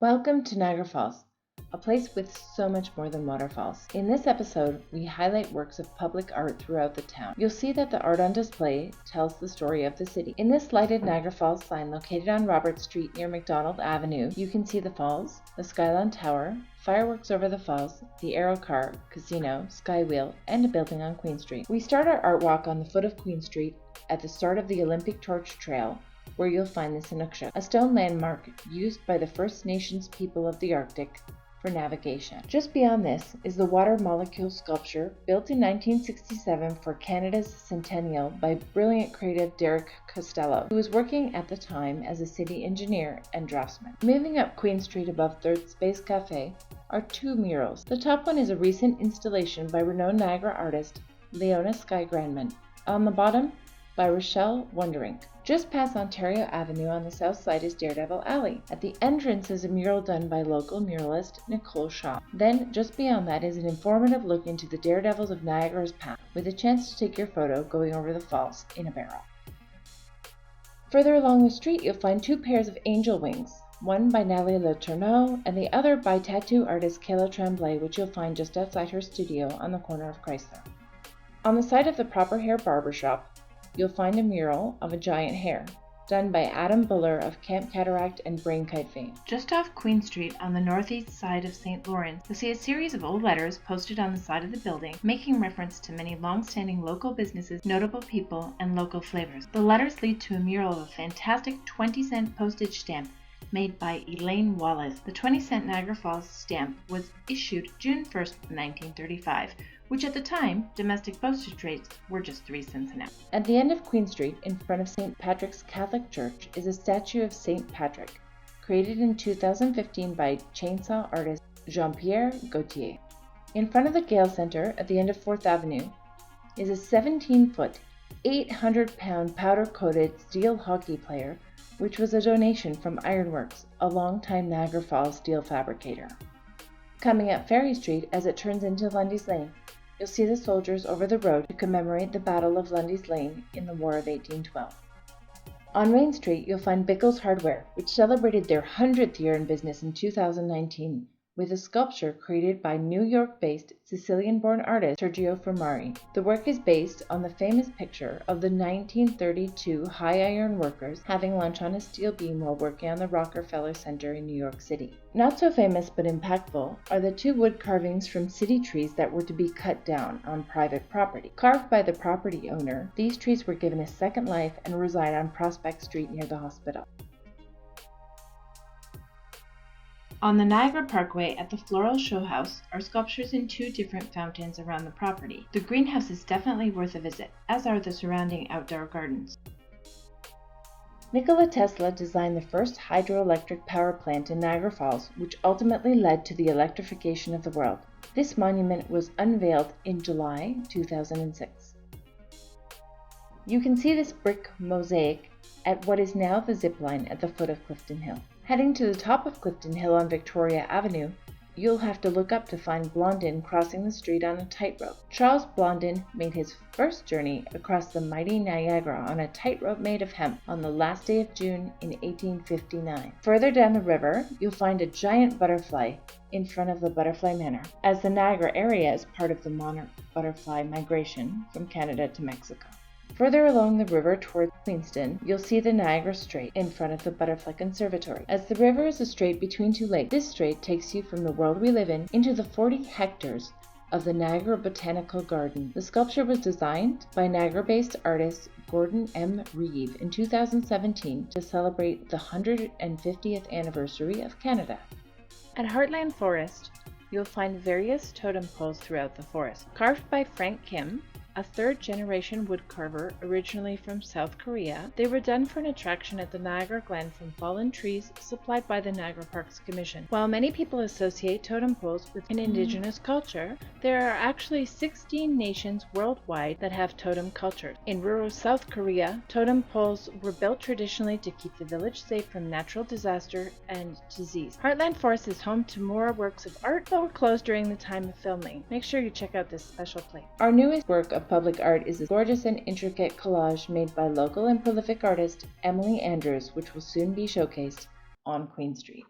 Welcome to Niagara Falls, a place with so much more than waterfalls. In this episode, we highlight works of public art throughout the town. You'll see that the art on display tells the story of the city. In this lighted Niagara Falls sign located on Robert Street near McDonald Avenue, you can see the falls, the Skyline Tower, fireworks over the falls, the Aero Car, Casino, Skywheel, and a building on Queen Street. We start our art walk on the foot of Queen Street at the start of the Olympic Torch Trail, where you'll find the Sinukshuk, a stone landmark used by the First Nations people of the Arctic for navigation. Just beyond this is the water molecule sculpture built in 1967 for Canada's centennial by brilliant creative Derek Costello, who was working at the time as a city engineer and draftsman. Moving up Queen Street above Third Space Cafe are two murals. The top one is a recent installation by renowned Niagara artist Leona Sky Grandman. On the bottom, by Rochelle Wonderink. Just past Ontario Avenue on the south side is Daredevil Alley. At the entrance is a mural done by local muralist Nicole Shaw. Then, just beyond that is an informative look into the daredevils of Niagara's past, with a chance to take your photo going over the falls in a barrel. Further along the street, you'll find two pairs of angel wings, one by Natalie Letourneau and the other by tattoo artist Kayla Tremblay, which you'll find just outside her studio on the corner of Chrysler. On the side of the Proper Hair Barbershop, you'll find a mural of a giant hare, done by Adam Buller of Camp Cataract and Brain Kite fame. Just off Queen Street on the northeast side of St. Lawrence, you'll see a series of old letters posted on the side of the building, making reference to many long-standing local businesses, notable people, and local flavors. The letters lead to a mural of a fantastic 20-cent postage stamp made by Elaine Wallace. The 20-cent Niagara Falls stamp was issued June 1st, 1935, which at the time, domestic postage rates were just 3 cents an ounce. At the end of Queen Street, in front of St. Patrick's Catholic Church, is a statue of St. Patrick, created in 2015 by chainsaw artist Jean-Pierre Gauthier. In front of the Gale Center, at the end of 4th Avenue, is a 17-foot, 800-pound powder-coated steel hockey player, which was a donation from Ironworks, a longtime Niagara Falls steel fabricator. Coming up Ferry Street as it turns into Lundy's Lane, you'll see the soldiers over the road to commemorate the Battle of Lundy's Lane in the War of 1812. On Main Street, you'll find Bickle's Hardware, which celebrated their 100th year in business in 2019 with a sculpture created by New York-based Sicilian-born artist Sergio Fermari. The work is based on the famous picture of the 1932 high iron workers having lunch on a steel beam while working on the Rockefeller Center in New York City. Not so famous but impactful are the two wood carvings from city trees that were to be cut down on private property. Carved by the property owner, these trees were given a second life and reside on Prospect Street near the hospital. On the Niagara Parkway at the Floral Show House are sculptures in two different fountains around the property. The greenhouse is definitely worth a visit, as are the surrounding outdoor gardens. Nikola Tesla designed the first hydroelectric power plant in Niagara Falls, which ultimately led to the electrification of the world. This monument was unveiled in July 2006. You can see this brick mosaic at what is now the zip line at the foot of Clifton Hill. Heading to the top of Clifton Hill on Victoria Avenue, you'll have to look up to find Blondin crossing the street on a tightrope. Charles Blondin made his first journey across the mighty Niagara on a tightrope made of hemp on the last day of June in 1859. Further down the river, you'll find a giant butterfly in front of the Butterfly Manor, as the Niagara area is part of the monarch butterfly migration from Canada to Mexico. Further along the river towards Queenston, you'll see the Niagara Strait in front of the Butterfly Conservatory. As the river is a strait between two lakes, this strait takes you from the world we live in into the 40 hectares of the Niagara Botanical Garden. The sculpture was designed by Niagara-based artist Gordon M. Reeve in 2017 to celebrate the 150th anniversary of Canada. At Heartland Forest, you'll find various totem poles throughout the forest, carved by Frank Kim, a third-generation woodcarver originally from South Korea. They were done for an attraction at the Niagara Glen from fallen trees supplied by the Niagara Parks Commission. While many people associate totem poles with an indigenous culture, there are actually 16 nations worldwide that have totem cultures. In rural South Korea, totem poles were built traditionally to keep the village safe from natural disaster and disease. Heartland Forest is home to more works of art that were closed during the time of filming. Make sure you check out this special place. Our newest work of public art is a gorgeous and intricate collage made by local and prolific artist Emily Andrews, which will soon be showcased on Queen Street.